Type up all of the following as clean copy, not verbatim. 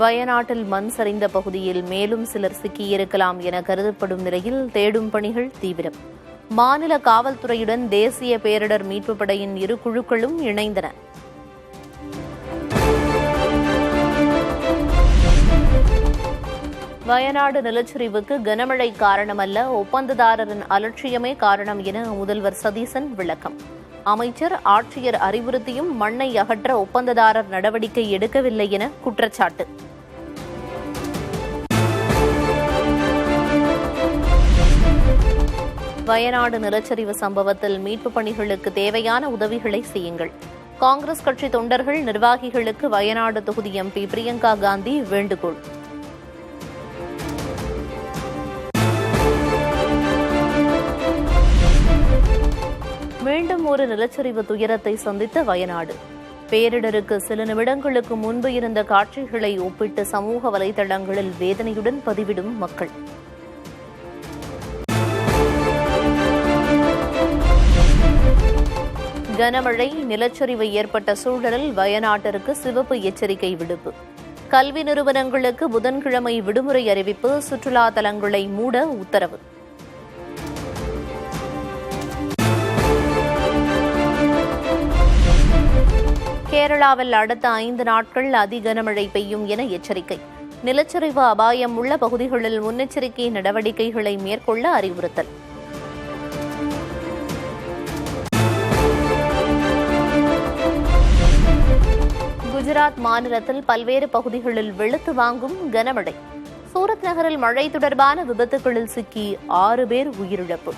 வயநாட்டில் மண் சரிந்த பகுதியில் மேலும் சிலர் சிக்கியிருக்கலாம் என கருதப்படும் நிலையில் தேடும் பணிகள் தீவிரம். மாநில காவல்துறையுடன் தேசிய பேரிடர் மீட்புப் படையின் இரு குழுக்களும் இணைந்தன. வயநாடு நிலச்சரிவுக்கு கனமழை காரணமல்ல, ஒப்பந்ததாரரின் அலட்சியமே காரணம் என முதல்வர் சதீசன் விளக்கம். அமைச்சர், ஆட்சியர் அறிவுறுத்தியும் மண்ணை அகற்ற ஒப்பந்ததாரர் நடவடிக்கை எடுக்கவில்லை என குற்றச்சாட்டு. வயநாடு நிலச்சரிவு சம்பவத்தில் மீட்புப் பணிகளுக்கு தேவையான உதவிகளை செய்யுங்கள். காங்கிரஸ் கட்சி தொண்டர்கள் நிர்வாகிகளுக்கு வயநாடு தொகுதி எம்பி பிரியங்கா காந்தி வேண்டுகோள். மீண்டும் ஒரு நிலச்சரிவு துயரத்தை சந்தித்த வயநாடு. பேரிடருக்கு சில நிமிடங்களுக்கு முன்பு இருந்த காட்சிகளை ஒப்பிட்டு சமூக வலைதளங்களில் வேதனையுடன் பதிவிடும் மக்கள். கனமழை, நிலச்சரிவு ஏற்பட்ட சூழலில் வயநாட்டிற்கு சிவப்பு எச்சரிக்கை விடுப்பு. கல்வி நிறுவனங்களுக்கு புதன்கிழமை விடுமுறை அறிவிப்பு. சுற்றுலா தலங்களை மூட உத்தரவு. கேரளாவில் அடுத்த 5 நாட்கள் அதிகனமழை பெய்யும் என எச்சரிக்கை. நிலச்சரிவு அபாயம் உள்ள பகுதிகளில் முன்னெச்சரிக்கை நடவடிக்கைகளை மேற்கொள்ள அறிவுறுத்தல். குஜராத் மாநிலத்தில் பல்வேறு பகுதிகளில் வெளுத்து வாங்கும் கனமழை. சூரத் நகரில் மழை தொடர்பான விபத்துகளில் சிக்கி 6 பேர் உயிரிழப்பு.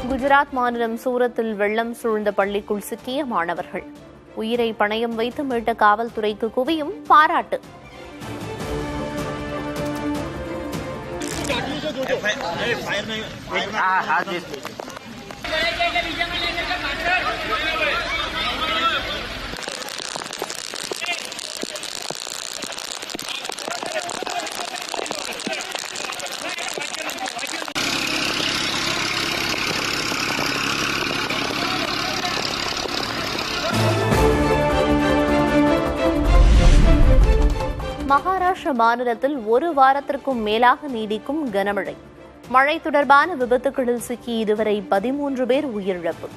குஜராத் மாநிலம் சூரத்தில் வெள்ளம் சூழ்ந்த பள்ளிக்குள் சிக்கிய மாணவர்கள். உயிரை பணயம் வைத்து மீட்ட காவல்துறைக்கு குவியும் பாராட்டு. மகாராஷ்டிரா மாநிலத்தில் 1 வாரத்திற்கும் மேலாக நீடிக்கும் கனமழை. மழை தொடர்பான விபத்துகளில் சிக்கி இதுவரை 13 பேர் உயிரிழப்பு.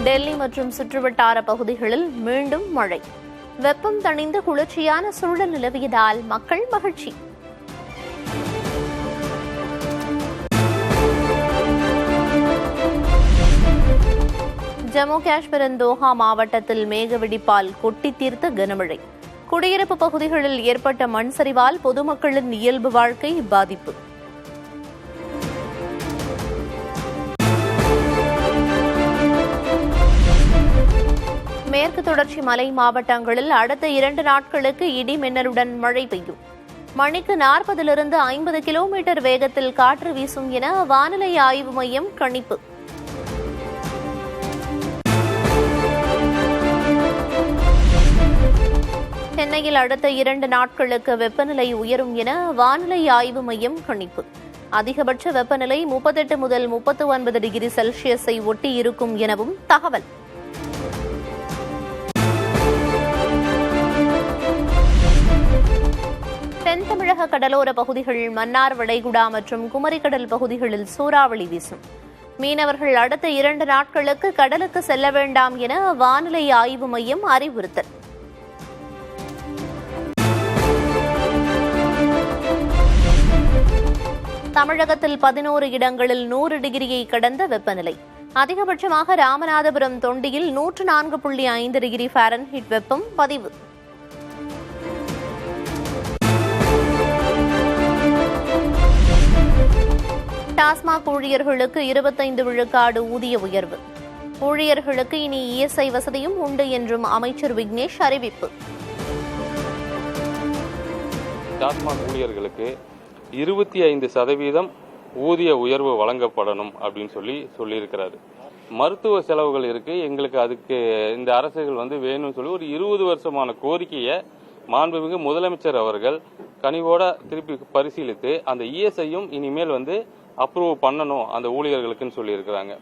டெல்லி மற்றும் சுற்றுவட்டார பகுதிகளில் மீண்டும் மழை. வெப்பம் தணிந்து குளிர்ச்சியான சூழல் நிலவியதால் மக்கள் மகிழ்ச்சி. ஜம்மு காஷ்மீரின் தோஹா மாவட்டத்தில் மேக வெடிப்பால் கொட்டி தீர்த்த கனமழை. குடியிருப்பு பகுதிகளில் ஏற்பட்ட மண் சரிவால் பொதுமக்களின் இயல்பு வாழ்க்கை பாதிப்பு. மேற்கு தொடர்ச்சி மலை மாவட்டங்களில் அடுத்த 2 நாட்களுக்கு இடி மின்னலுடன் மழை பெய்யும். மணிக்கு 40 - 50 கிலோமீட்டர் வேகத்தில் காற்று வீசும் என வானிலை ஆய்வு மையம் கணிப்பு. சென்னையில் அடுத்த 2 நாட்களுக்கு வெப்பநிலை உயரும் என வானிலை ஆய்வு மையம் கணிப்பு. அதிகபட்ச வெப்பநிலை 38 முதல் 39 டிகிரி செல்சியஸை ஒட்டி இருக்கும் எனவும் தகவல். தென் தமிழக கடலோர பகுதிகள், மன்னார் வளைகுடா மற்றும் குமரிக்கடல் பகுதிகளில் சூறாவளி வீசும். மீனவர்கள் அடுத்த 2 நாட்களுக்கு கடலுக்கு செல்ல வேண்டாம் என வானிலை ஆய்வு மையம் அறிவுறுத்தல். தமிழகத்தில் 11 இடங்களில் 100 டிகிரியை கடந்த வெப்பநிலை. அதிகபட்சமாக ராமநாதபுரம் தொண்டியில் 104.5 டிகிரி ஃபாரன்ஹீட் வெப்பம் பதிவு. டாஸ்மாக் ஊழியர்களுக்கு 25 விழுக்காடு ஊதிய உயர்வு. ஊழியர்களுக்கு இனி இஎஸ்ஐ வசதியும் உண்டு என்றும் அமைச்சர் விக்னேஷ் அறிவிப்பு. டாஸ்மாக் ஊழியர்களுக்கு 25% ஊதிய உயர்வு வழங்கப்படணும் அப்படின்னு சொல்லியிருக்கிறாரு. மருத்துவ செலவுகள் இருக்கு, எங்களுக்கு அதுக்கு இந்த அரசுகள் வேணும்னு சொல்லி ஒரு 20 வருஷமான கோரிக்கையை மாண்புமிகு முதலமைச்சர் அவர்கள் கனிவோட திருப்பி பரிசீலித்து அந்த இஎஸ்ஐயும் இனிமேல் அப்ரூவ் பண்ணணும் அந்த ஊழியர்களுக்குன்னு சொல்லியிருக்கிறாங்க.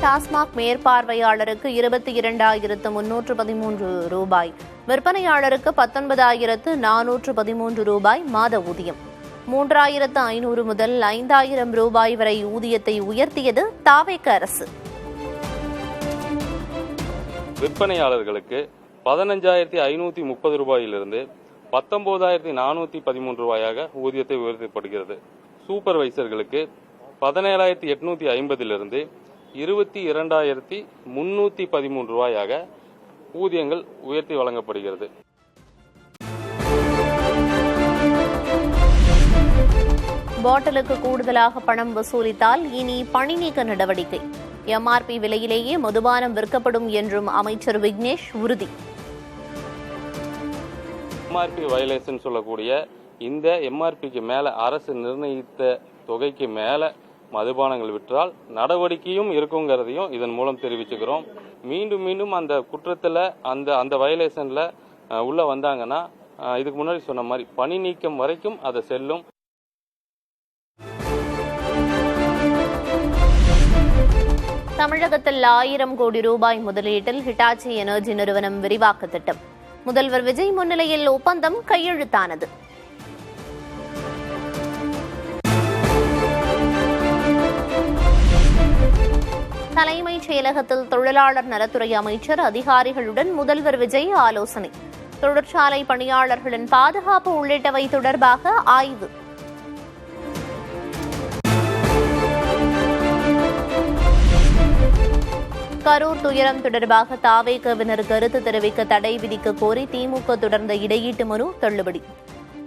டாஸ்மாக் மேற்பார்வையாளருக்கு 22,313 ரூபாய், விற்பனையாளருக்கு 19,413 ரூபாய் மாத ஊதியம். 3,500 முதல் 5,000 ரூபாய் வரை ஊதியத்தை உயர்த்தியது தாவேக அரசு. விற்பனையாளர்களுக்கு 15,530 ரூபாயிலிருந்து 19,413 ரூபாயாக ஊதியத்தை உயர்த்தப்படுகிறது. சூப்பர்வைசர்களுக்கு 17,850 22,313 ரூபாயாக ஊதியங்கள் உயர்த்தி வழங்கப்படுகிறது. பாட்டிலுக்கு கூடுதலாக பணம் வசூலித்தால் இனி பணி நீக்க நடவடிக்கை. எம்ஆர்பி விலையிலேயே மதுபானம் விற்கப்படும் என்றும் அமைச்சர் விக்னேஷ் உறுதி. எம்ஆர்பி வயலேஷன் சொல்லக்கூடிய இந்த எம்ஆர்பிக்கு மேல அரசு நிர்ணயித்த தொகைக்கு மேல மதுபானங்கள் விற்றால் நடவடிக்கையும் இருக்குங்கிறதையும் இதன் மூலம் தெரிவிச்சுக்கிறோம். மீண்டும் மீண்டும் அந்த குற்றத்துல அந்த வயலேஷன்ல உள்ள வந்தாங்கன்னா இதுக்கு முன்னாடி சொன்ன மாதிரி பணி நீக்கம் வரைக்கும் அதை செல்லும். தமிழகத்தில் 1000 கோடி ரூபாய் முதலீட்டில் ஹிட்டாச்சி எனர்ஜி நிறுவனம் விரிவாக்க திட்டம். முதல்வர் விஜய் முன்னிலையில் ஒப்பந்தம் கையெழுத்தானது. தலைமைச் செயலகத்தில் தொழிலாளர் நலத்துறை அமைச்சர் அதிகாரிகளுடன் முதல்வர் விஜய் ஆலோசனை. தொழிற்சாலை பணியாளர்களின் பாதுகாப்பு உள்ளிட்டவை தொடர்பாக ஆய்வு. கரூர் துயரம் தொடர்பாக தாவேகவினர் கருத்து தெரிவிக்க தடை விதிக்க கோரி திமுக தொடர்ந்த இடையீட்டு மனு தள்ளுபடி.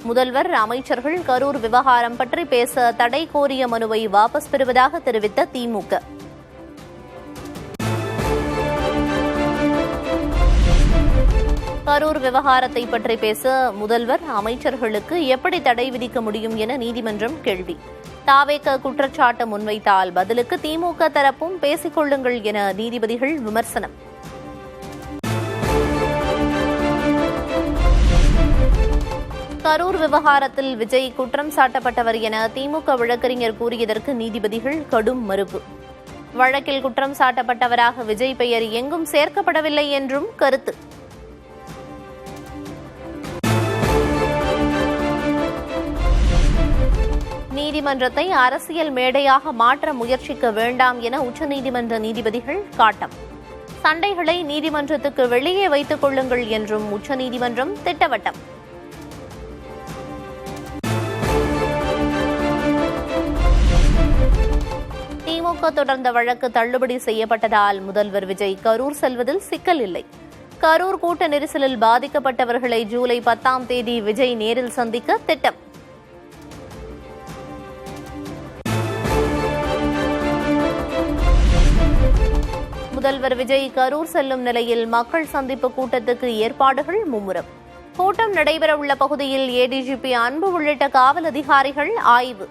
முதல்வர் அமைச்சர்கள் கரூர் விவகாரம் பற்றி பேச தடை கோரிய மனுவை வாபஸ் பெறுவதாக தெரிவித்த திமுக. கரூர் விவகாரத்தை பற்றி பேச முதல்வர் அமைச்சர்களுக்கு எப்படி தடை விதிக்க முடியும் என நீதிமன்றம் கேள்வி. தாவேக குற்றச்சாட்டு முன்வைத்தால் பதிலுக்கு திமுக தரப்பும் பேசிக் கொள்ளுங்கள் என நீதிபதிகள் விமர்சனம். கரூர் விவகாரத்தில் விஜய் குற்றம் சாட்டப்பட்டவர் என திமுக வழக்கறிஞர் கூறியதற்கு நீதிபதிகள் கடும் மறுப்பு. வழக்கில் குற்றம் சாட்டப்பட்டவராக விஜய் பெயர் எங்கும் சேர்க்கப்படவில்லை என்றும் கருத்து. நீதிமன்றத்தை அரசியல் மேடையாக மாற்ற முயற்சிக்க வேண்டாம் என உச்சநீதிமன்ற நீதிபதிகள் காட்டம். சண்டைகளை நீதிமன்றத்துக்கு வெளியே வைத்துக் கொள்ளுங்கள் என்றும் உச்சநீதிமன்றம் திட்டவட்டம். திமுக தொடர்ந்த வழக்கு தள்ளுபடி செய்யப்பட்டதால் முதல்வர் விஜய் கரூர் செல்வதில் சிக்கல் இல்லை. கரூர் கூட்ட நெரிசலில் பாதிக்கப்பட்டவர்களை ஜூலை 10ஆம் தேதி விஜய் நேரில் சந்திக்க திட்டம். முதல்வர் விஜய் கரூர் செல்லும் நிலையில் மக்கள் சந்திப்பு கூட்டத்துக்கு ஏற்பாடுகள் மும்முரம். கூட்டம் நடைபெறவுள்ள பகுதியில் ஏடிஜிபி அன்பு உள்ளிட்ட காவல் அதிகாரிகள் ஆய்வு.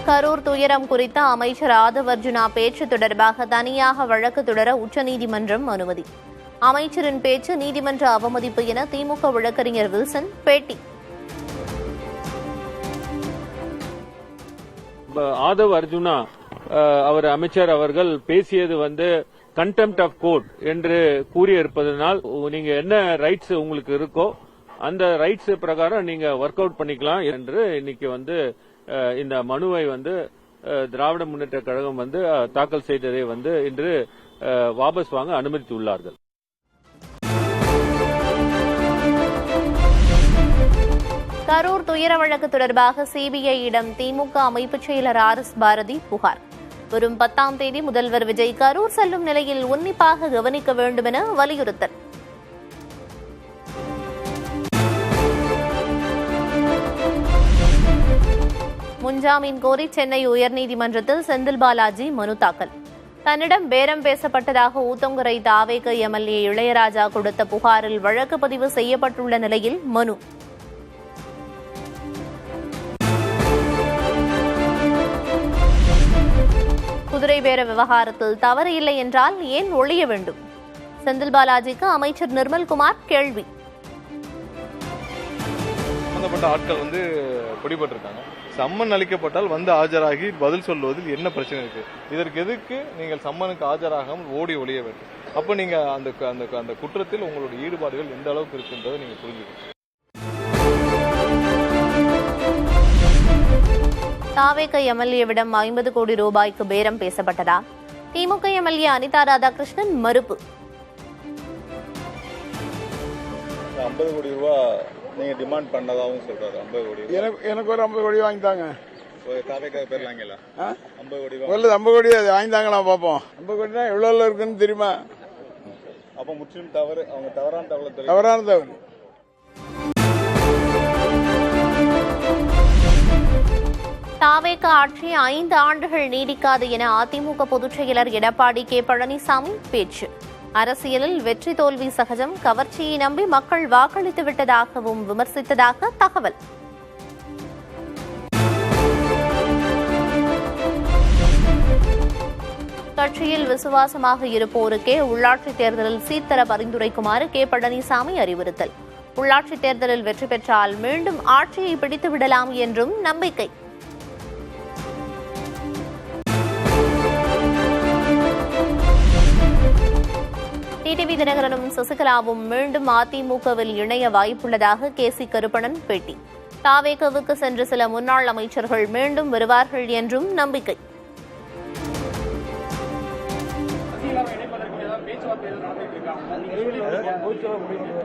கரூர் துயரம் குறித்த அமைச்சர் ஆதவ் அர்ஜுனா பேச்சு தொடர்பாக தனியாக வழக்கு தொடர உச்சநீதிமன்றம் அனுமதி. அமைச்சரின் பேச்சு நீதிமன்ற அவமதிப்பு என திமுக வழக்கறிஞர் வில்சன் பேட்டி. ஆதவ் அர்ஜுனா அவர் அமைச்சர் அவர்கள் பேசியது கண்டெம்ட் ஆஃப் கோர்ட் என்று கூறியிருப்பதனால் நீங்க என்ன ரைட்ஸ் உங்களுக்கு இருக்கோ அந்த ரைட்ஸ் பிரகாரம் நீங்க ஒர்க் அவுட் பண்ணிக்கலாம் என்று இன்னைக்கு இந்த மனுவை திராவிட முன்னேற்ற கழகம் தாக்கல் செய்ததை இன்று வாபஸ் வாங்க அனுமதித்துள்ளார்கள். கரூர் துயர வழக்கு தொடர்பாக சிபிஐயிடம் திமுக அமைப்புச் செயலர் RS பாரதி புகார். வரும் 10ஆம் தேதி முதல்வர் விஜய் கரூர் செல்லும் நிலையில் உன்னிப்பாக கவனிக்க வேண்டும் என வலியுறுத்தல். முன்ஜாமீன் கோரி சென்னை உயர்நீதிமன்றத்தில் செந்தில் பாலாஜி மனு தாக்கல். தன்னிடம் பேரம் பேசப்பட்டதாக ஊத்தங்கரை தாவேக எம்எல்ஏ இளையராஜா கொடுத்த புகாரில் வழக்கு பதிவு செய்யப்பட்டுள்ள நிலையில் மனு. குதிரை பேர விவகாரத்தில் தவறு இல்லை என்றால் ஏன் ஒழிய வேண்டும்? செந்தில் பாலாஜிக்கு அமைச்சர் நிர்மல்குமார் கேள்வி. சம்பந்தப்பட்ட ஆட்கள் பிடிபட்டிருக்காங்க. சம்மன் அளிக்கப்பட்டால் ஆஜராகி பதில் சொல்வதில் என்ன பிரச்சனை இருக்கு? இதற்கு எதுக்கு நீங்கள் சம்மனுக்கு ஆஜராகாமல் ஓடி ஒழிய வேண்டும்? அப்ப நீங்க அந்த குற்றத்தில் உங்களுடைய ஈடுபாடுகள் எந்த அளவுக்கு இருக்குன்றதை நீங்க புரிஞ்சுக்கணும். தாவேக எம்எல்ஏவிடம் 50 கோடி ரூபாய்க்கு பேரம் பேசப்பட்டதா? திமுக எம்எல்ஏ அனிதா ராதாகிருஷ்ணன் மறுப்பு. 50 கோடி ரூபாய் நீங்க டிமாண்ட் பண்ணதாவும் சொல்றாரு. 50 கோடி எனக்கு ஒரு 50 கோடி வாங்கிட்டாங்க. தாவேக்காக பேர்லாங்களா? 50 கோடி 50 கோடி வாங்கிட்டாங்களா பாப்போம். 50 கோடினா எவ்வளவு இருக்குன்னு தெரியுமா? அப்ப முற்றிலும் தவறு. அவங்க தவறான தகவல் தவறான தவறு. தாவேக ஆட்சி 5 ஆண்டுகள் நீடிக்காது என அதிமுக பொதுச் செயலர் எடப்பாடி கே பழனிசாமி பேச்சு. அரசியலில் வெற்றி தோல்வி சகஜம், கவர்ச்சியை நம்பி மக்கள் வாக்களித்து விட்டதாகவும் விமர்சித்ததாக தகவல். கட்சியில் விசுவாசமாக இருப்போருக்கே உள்ளாட்சித் தேர்தலில் சீர்தர பரிந்துரைக்குமாறு கே பழனிசாமி அறிவுறுத்தல். உள்ளாட்சித் தேர்தலில் வெற்றி பெற்றால் மீண்டும் ஆட்சியை பிடித்து விடலாம் என்றும் நம்பிக்கை. டிடிவி தினகரனும் சசிகலாவும் மீண்டும் அதிமுகவில் இணைய வாய்ப்புள்ளதாக கேசி கருப்பணன் பேட்டி. தாவேகவுக்கு சென்ற சில முன்னாள் அமைச்சர்கள் மீண்டும் வருவார்கள் என்றும் நம்பிக்கை.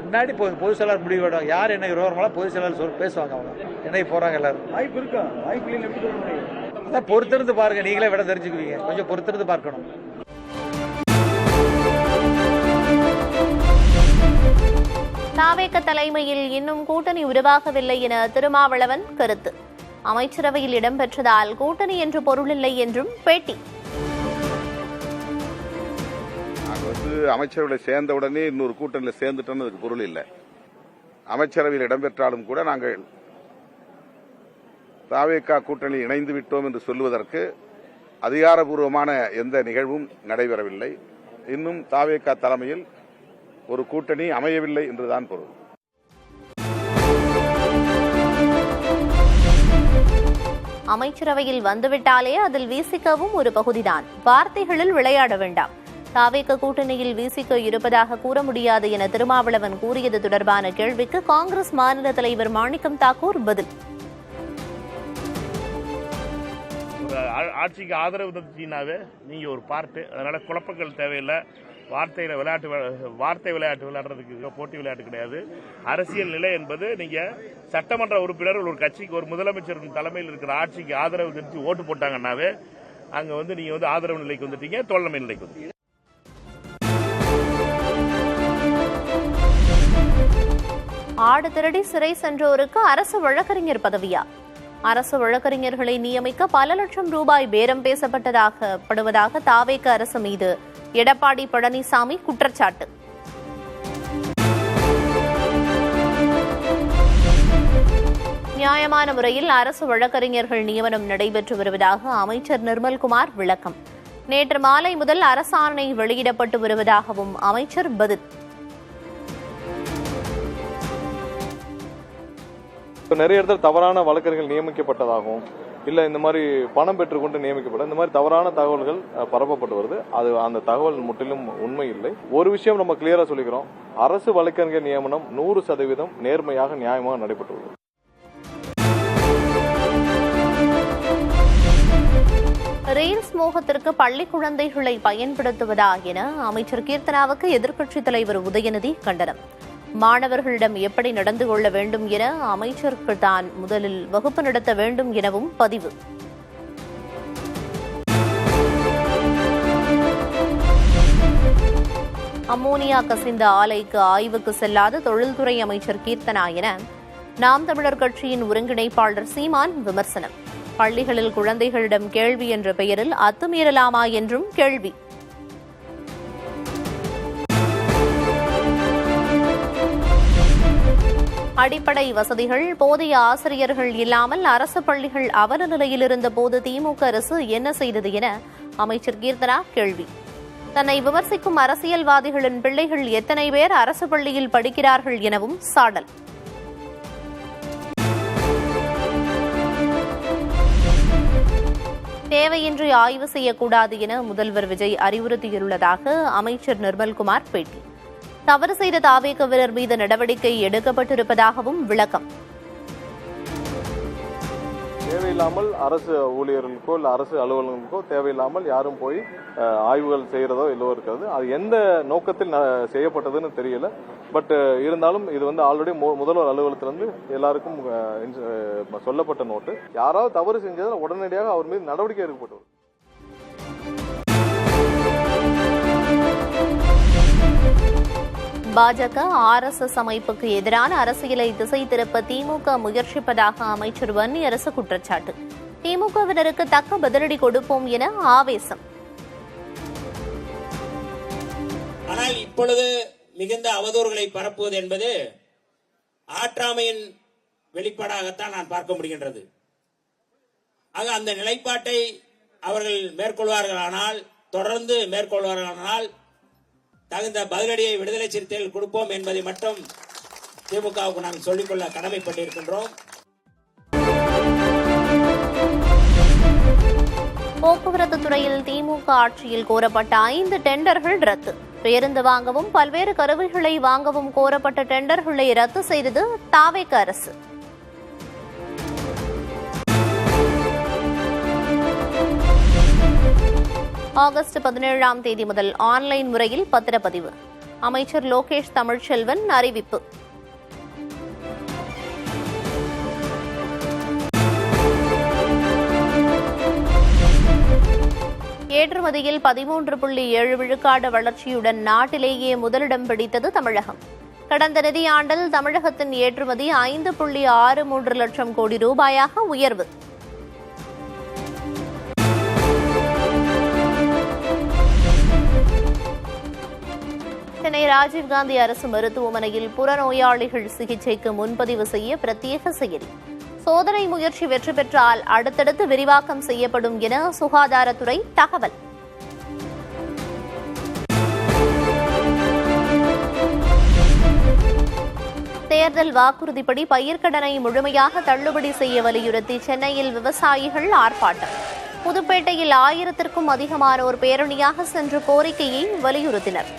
முன்னாடி பொதுச் செயலாளர் முடிவு யார் என்ன விரோதமெல்லாம் பொதுச் செயலாளர் பேசுவாங்க. அவங்க என்னை போறாங்க எல்லாரும். வாய்ப்பு இருக்கா? வாய்ப்பு பொறுத்திருந்து பாருங்க. நீங்களே விட தெரிஞ்சுக்குவீங்க. கொஞ்சம் பொறுத்திருந்து பார்க்கணும். தாவேக தலைமையில் இன்னும் கூட்டணி உருவாகவில்லை என திருமாவளவன் கருத்து. அமைச்சரவையில் இடம்பெற்றதால் கூட்டணி என்று பொருளில்லை என்றும் பேட்டி. அமைச்சரவையில் சேர்ந்தவுடனே இன்னொரு கூட்டணியில் சேர்ந்துட்டோன்னு அதுக்கு பொருள் இல்லை. அமைச்சரவையில் இடம்பெற்றாலும் கூட நாங்கள் தாவேகா கூட்டணியில் இணைந்து விட்டோம் என்று சொல்லுவதற்கு அதிகாரபூர்வமான எந்த நிகழ்வும் நடைபெறவில்லை. இன்னும் தாவேகா தலைமையில் ஒரு கூட்டணி அமையவில்லை என்றுதான் பொருள். அமைச்சரவையில் வந்துவிட்டாலே அதில் விசிகவும் ஒரு பகுதிதான். வார்த்தைகளில் விளையாட வேண்டாம். தாவேக கூட்டணியில் விசிக இருப்பதாக கூற முடியாது என திருமாவளவன் கூறியது தொடர்பான கேள்விக்கு காங்கிரஸ் மாநில தலைவர் மாணிக்கம் தாக்கூர் பதில். ஆட்சிக்கு ஆதரவு தந்தீங்கன்னாவே நீங்க ஒரு பார்ட்டு. அதனால குழப்பங்கள் தேவையில்லை. வார்த்தை விளையாட்டு விளையாடுறதுக்கு போட்டி விளையாட்டு கிடையாது. அரசியல் நிலை என்பது நீங்க சட்டமன்ற உறுப்பினர் ஒரு கட்சிக்கு ஒரு முதலமைச்சர் தலைமையில் இருக்கிற ஆட்சிக்கு ஆதரவு தெரிவித்து ஓட்டு போட்டாங்கன்னாவே அங்க நீங்க ஆதரவு நிலைக்கு வந்துட்டீங்க, தோழமை நிலைக்கு வந்து. ஆடு திருடி சிறை சென்றோருக்கு அரசு வழக்கறிஞர் பதவியா? அரசு வழக்கறிஞர்களை நியமிக்க பல லட்சம் ரூபாய் பேரம் பேசப்பட்டதாக தாவேக அரசு மீது எடப்பாடி பழனிசாமி குற்றச்சாட்டு. நியாயமான முறையில் அரசு வழக்கறிஞர்கள் நியமனம் நடைபெற்று வருவதாக அமைச்சர் நிர்மல்குமார் விளக்கம். நேற்று மாலை முதல் அரசாணை வெளியிடப்பட்டு வருவதாகவும் அமைச்சர் பதில். நிறைய இடத்துல தவறான வழக்கறிஞர்கள் நியமிக்கப்பட்டதாகவும் இல்ல இந்த மாதிரி பணம் பெற்றுக்கொண்டு நியமிக்கப்பட்ட இந்த மாதிரி தவறான தகவல்கள் பரப்பப்பட்டு வருது. அது அந்த தகவல் முற்றிலும் உண்மை இல்லை. ஒரு விஷயம் நம்ம கிளியரா சொல்லிக்கிறோம். அரசு வழக்கறிஞர் நியமனம் 100% நேர்மையாக நியாயமாக நடைபெற்று வருது. ரீல்ஸ் மோகத்திற்கு பள்ளி குழந்தைகளை பயன்படுத்துவதா என அமைச்சர் கீர்த்தனாவுக்கு எதிர்க்கட்சித் தலைவர் உதயநிதி கண்டனம். மாணவர்களிடம் எப்படி நடந்து கொள்ள வேண்டும் என அமைச்சர்கள் தான் முதலில் வகுப்பு நடத்த வேண்டும் எனவும் பதிவு. அம்மோனியா கசிந்த ஆலைக்கு ஆய்வுக்கு செல்லாத தொழில்துறை அமைச்சர் கீர்த்தனா என நாம் தமிழர் கட்சியின் ஒருங்கிணைப்பாளர் சீமான் விமர்சனம். பள்ளிகளில் குழந்தைகளிடம் கேள்வி என்ற பெயரில் அத்துமீறலாமா என்றும் கேள்வி. அடிப்படை வசதிகள், போதிய ஆசிரியர்கள் இல்லாமல் அரசு பள்ளிகள் அவல நிலையில் இருந்த போது திமுக அரசு என்ன செய்தது என அமைச்சர் கீர்த்தனா கேள்வி. தன்னை விமர்சிக்கும் அரசியல்வாதிகளின் பிள்ளைகள் எத்தனை பேர் அரசு பள்ளியில் படிக்கிறார்கள் எனவும் சாடல். தேவையின்றி ஆய்வு செய்யக்கூடாது என முதல்வர் விஜய் அறிவுறுத்தியுள்ளதாக அமைச்சர் நிர்மல்குமார் பேட்டி. தவறு செய்த தாவேகவினர் மீது நடவடிக்கை எடுக்கப்பட்டிருப்பதாகவும் விளக்கம். தேவையில்லாமல் அரசு ஊழியர்களுக்கோ இல்லை அரசு அலுவலர்களுக்கோ தேவையில்லாமல் யாரும் போய் ஆய்வுகள் செய்யறதோ இல்லவோ இருக்கிறது. அது எந்த நோக்கத்தில் செய்யப்பட்டதுன்னு தெரியல. பட் இருந்தாலும் இது ஆல்ரெடி முதல்வர் அலுவலகத்திலிருந்து எல்லாருக்கும் சொல்லப்பட்ட நோட்டு. யாராவது தவறு செஞ்சதில் உடனடியாக அவர் மீது நடவடிக்கை எடுக்கப்பட்டது. பாஜக RSS அமைப்புக்கு எதிரான அரசியலை திசை திருப்ப திமுக முயற்சிப்பதாக அமைச்சர் வன்னியரசு குற்றச்சாட்டு. திமுகவினருக்கு தக்க பதிலடி கொடுப்போம் என ஆவேசம். ஆனால் இப்பொழுது மிகுந்த அவதூறுகளை பரப்புவது என்பது ஆற்றாமையின் வெளிப்பாடாகத்தான் நான் பார்க்க முடிகின்றது. ஆக அந்த நிலைப்பாட்டை அவர்கள் மேற்கொள்வார்களானால், தொடர்ந்து மேற்கொள்வார்களானால் தகுந்த பதிலடியை விடுதலை சிறுத்தைகள் கொடுப்போம் என்பதை மட்டும் திமுகவுக்கு நாம் சொல்லிக்கொள்ள கடமைப்பட்டிருக்கின்றோம். போக்குவரத்து துறையில் திமுக ஆட்சியில் கோரப்பட்ட 5 டெண்டர்கள் ரத்து. பேருந்து வாங்கவும் பல்வேறு கருவிகளை வாங்கவும் கோரப்பட்ட டெண்டர்களை ரத்து செய்தது தாவேக அரசு. ஆகஸ்ட் 17ஆம் தேதி முதல் ஆன்லைன் முறையில் பத்திரப்பதிவு. அமைச்சர் லோகேஷ் தமிழ்ச்செல்வன் அறிவிப்பு. ஏற்றுமதியில் 13.7 விழுக்காடு வளர்ச்சியுடன் நாட்டிலேயே முதலிடம் பிடித்தது தமிழகம். கடந்த நிதியாண்டில் தமிழகத்தின் ஏற்றுமதி 5.63 லட்சம் கோடி ரூபாயாக உயர்வு. சென்னை ராஜீவ்காந்தி அரசு மருத்துவமனையில் புறநோயாளிகள் சிகிச்சைக்கு முன்பதிவு செய்ய பிரத்யேக செயலி. சோதனை முயற்சி வெற்றி பெற்றால் அடுத்தடுத்து விரிவாக்கம் செய்யப்படும் என சுகாதாரத்துறை தகவல். தேர்தல் வாக்குறுதிப்படி பயிர்க்கடனை முழுமையாக தள்ளுபடி செய்ய வலியுறுத்தி சென்னையில் விவசாயிகள் ஆர்ப்பாட்டம். புதுப்பேட்டையில் 1000க்கும் அதிகமானோர் பேரணியாக சென்று கோரிக்கையை வலியுறுத்தினர்.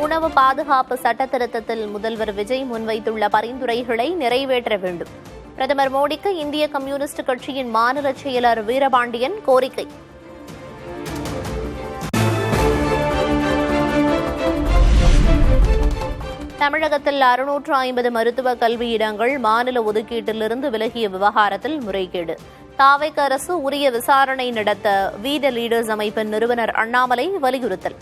உணவு பாதுகாப்பு சட்ட திருத்தத்தில் முதல்வர் விஜய் முன்வைத்துள்ள பரிந்துரைகளை நிறைவேற்ற வேண்டும். பிரதமர் மோடிக்கு இந்திய கம்யூனிஸ்ட் கட்சியின் மாநில செயலர் வீரபாண்டியன் கோரிக்கை. தமிழகத்தில் 650 மருத்துவ கல்வியிடங்கள் மாநில ஒதுக்கீட்டிலிருந்து விலகிய விவகாரத்தில் முறைகேடு. தாவேக அரசு உரிய விசாரணை நடத்த வி த லீடர்ஸ் அமைப்பின் நிறுவனர் அண்ணாமலை வலியுறுத்தல்.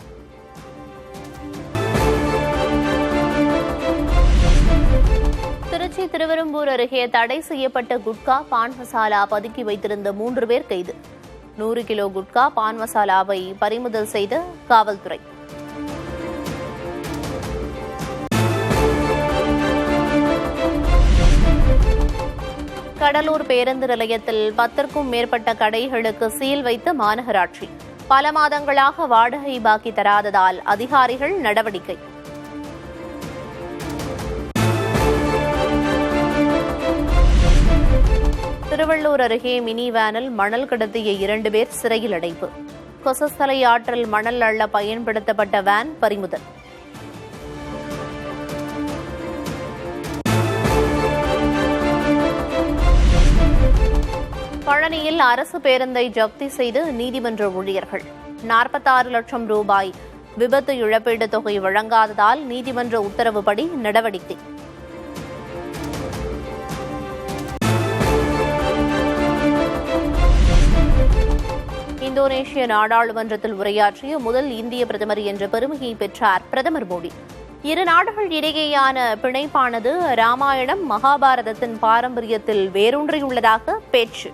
திருச்சி திருவெரும்பூர் அருகே தடை செய்யப்பட்ட குட்கா பான் மசாலா பதுக்கி வைத்திருந்த 3 பேர் கைது. 100 கிலோ குட்கா பான் மசாலாவை பறிமுதல் செய்த காவல்துறை. கடலூர் பேருந்து நிலையத்தில் 10க்கும் மேற்பட்ட கடைகளுக்கு சீல் வைத்த மாநகராட்சி. பல மாதங்களாக வாடகை பாக்கி தராததால் அதிகாரிகள் நடவடிக்கை. திருவள்ளூர் அருகே மினி வேனில் மணல் கடத்திய 2 பேர் சிறையில் அடைப்பு. கொசஸ்தலை ஆற்றில் மணல் அள்ள பயன்படுத்தப்பட்ட வேன் பறிமுதல். பழனியில் அரசு பேருந்தை ஜப்தி செய்து நீதிமன்ற ஊழியர்கள். 46 லட்சம் ரூபாய் விபத்து இழப்பீடு தொகை வழங்காததால் நீதிமன்ற உத்தரவுப்படி நடவடிக்கை. இந்தோனேஷிய நாடாளுமன்றத்தில் உரையாற்றிய முதல் இந்திய பிரதமர் என்ற பெருமையை பெற்றார் பிரதமர் மோடி. இரு நாடுகள் இடையேயான பிணைப்பானது ராமாயணம் மகாபாரதத்தின் பாரம்பரியத்தில் வேரூன்றியுள்ளதாக பேச்சு.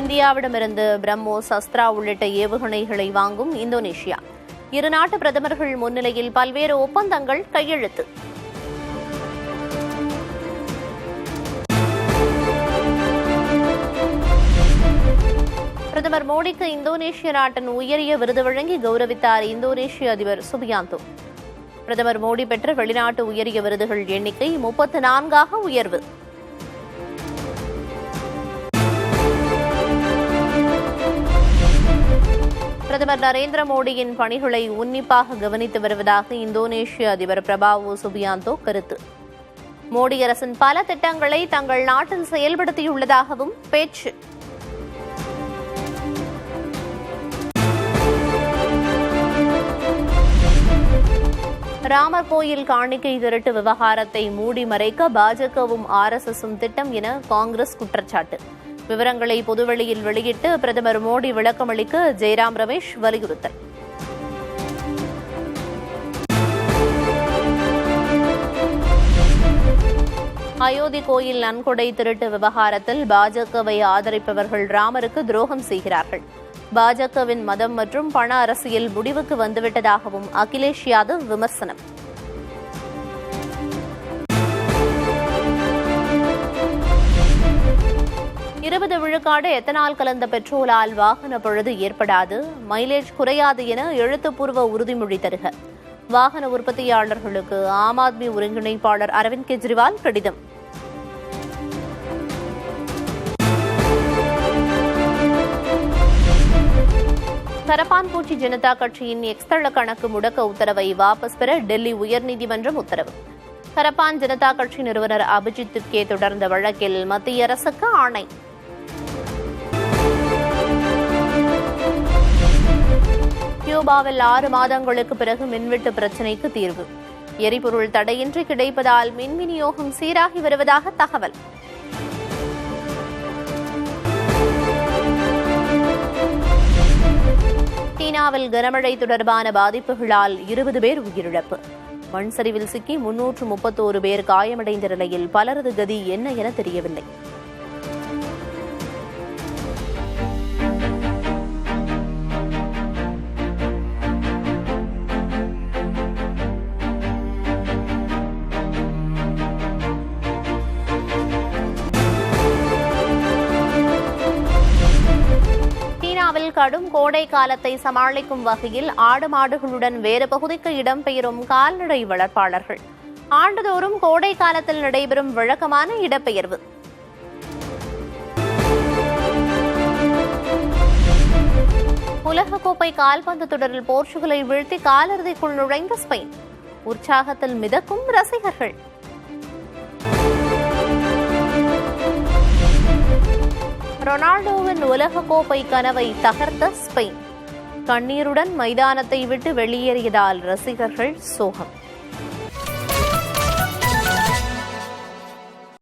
இந்தியாவிடமிருந்து பிரம்மோஸ், அஸ்த்ரா உள்ளிட்ட ஏவுகணைகளை வாங்கும் இந்தோனேஷியா. இரு நாட்டு பிரதமர்கள் முன்னிலையில் பல்வேறு ஒப்பந்தங்கள் கையெழுத்து. பிரதமர் மோடிக்கு இந்தோனேஷிய நாட்டின் உயரிய விருது வழங்கி கௌரவித்தார் இந்தோனேஷிய அதிபர் சுபியாந்தோ. பிரதமர் மோடி பெற்ற வெளிநாட்டு உயரிய விருதுகள் எண்ணிக்கை 34ஆக உயர்வு. பிரதமர் நரேந்திர மோடியின் பணிகளை உன்னிப்பாக கவனித்து வருவதாக இந்தோனேஷிய அதிபர் பிரபாவோ சுபியாந்தோ கருத்து. மோடி அரசின் பல திட்டங்களை தங்கள் நாட்டில் செயல்படுத்தியுள்ளதாகவும் பேச்சு. ராமர் கோயில் காணிக்கை திருட்டு விவகாரத்தை மூடி மறைக்க பாஜகவும் RSSம் திட்டம் என காங்கிரஸ் குற்றச்சாட்டு. விவரங்களை பொதுவெளியில் வெளியிட்டு பிரதமர் மோடி விளக்கமளிக்க ஜெய்ராம் ரமேஷ் வலியுறுத்தல். அயோத்தி கோயில் நன்கொடை திருட்டு விவகாரத்தில் பாஜகவை ஆதரிப்பவர்கள் ராமருக்கு துரோகம் செய்கிறார்கள். பாஜகவின் மதம் மற்றும் பண அரசியல் முடிவுக்கு வந்துவிட்டதாகவும் அகிலேஷ் யாதவ் விமர்சனம். விழுக்காடு எத்தனால் கலந்த பெட்ரோலால் வாகன பழுது ஏற்படாது, மைலேஜ் குறையாது என எழுத்துப்பூர்வ உறுதிமொழி தருக. வாகன உற்பத்தியாளர்களுக்கு ஆம் ஆத்மி ஒருங்கிணைப்பாளர் அரவிந்த் கெஜ்ரிவால் கடிதம். கரப்பான்பூச்சி ஜனதா கட்சியின் எக்ஸ்தள கணக்கு முடக்க உத்தரவை வாபஸ் பெற டெல்லி உயர்நீதிமன்றம் உத்தரவு. கரப்பான் ஜனதா கட்சி நிறுவனர் அபிஜித் திப்கே தொடர்ந்த வழக்கில் மத்திய அரசுக்கு ஆணை. கியூபாவில் 6 மாதங்களுக்கு பிறகு மின்வெட்டு பிரச்சினைக்கு தீர்வு. எரிபொருள் தடையின்றி கிடைப்பதால் மின் விநியோகம் சீராகி வருவதாக தகவல். சீனாவில் கனமழை தொடர்பான பாதிப்புகளால் 20 பேர் உயிரிழப்பு. மண் சரிவில் சிக்கி 331 பேர் காயமடைந்த நிலையில் பலரது கதி என்ன என தெரியவில்லை. கடும் கோடை காலத்தை சமாளிக்கும் வகையில் ஆடு மாடுகளுடன் வேறு பகுதிக்கு இடம்பெயரும் கால்நடை வளர்ப்பாளர்கள். ஆண்டுதோறும் கோடை காலத்தில் நடைபெறும் வழக்கமான இடப்பெயர்வு. உலகக்கோப்பை கால்பந்து தொடரில் போர்ச்சுகலை வீழ்த்தி காலிறுதிக்குள் நுழைந்த ஸ்பெயின். உற்சாகத்தில் மிதக்கும் ரசிகர்கள். ரொனால்டோவின் உலகக்கோப்பை கனவை தகர்த்த ஸ்பெயின். கண்ணீருடன் மைதானத்தை விட்டு வெளியேறியதால் ரசிகர்கள் சோகம்.